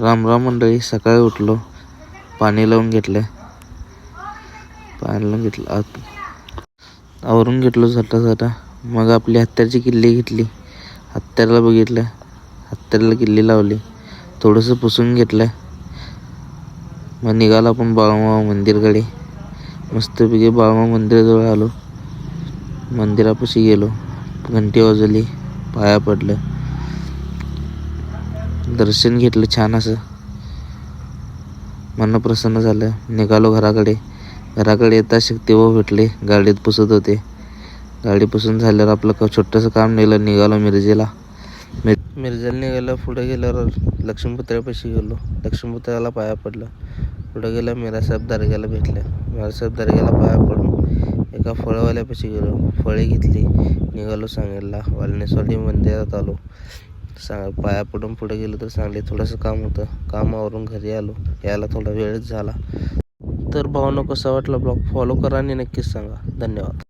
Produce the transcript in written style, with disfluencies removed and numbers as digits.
रामराम मंडळी. सकाळी उठलो, पाणी लावून घेतलं, आवरून घेतलो झटा. मग आपली हत्यारची किल्ली घेतली, हत्याराला बघितलं, हत्याराला किल्ली लावली, थोडंसं पुसून घेतलं. मग निघालो आपण बाळूमामा मंदिरकडे. मस्तपैकी बाळूमामा मंदिराजवळ आलो, मंदिरापाशी गेलो, घंटी वाजवली, पाया पडलं, दर्शन घेतलं. छान असं मन प्रसन्न झालं. निघालो घराकडे येता शक्तीभाऊ भेटले, गाडीत पुसत होते. गाडी पुसून झाल्यावर आपलं छोटंसं काम निघालो मिरजेला निघालं. पुढे गेल्यावर लक्ष्मीपुतळ्यापाशी गेलो, लक्ष्मीपुतळ्याला पाया पडलं. पुढे गेलं मिरासाहेब दर्ग्याला भेटलं, मिरासाहेब दर्ग्याला पाया पडून एका फळवाल्यापाशी गेलो, फळे घेतली. निघालो सांगलीला, वालनेसवाडी मंदिरात आलो. पाया पडून पुढे गेलो तर सांगली थोडंसं काम होतं, कामावरून घरी आलो. यायला थोडा वेळच झाला. तर भावांनो, कसा वाटला ब्लॉग फॉलो करा आणि नक्कीच सांगा. धन्यवाद.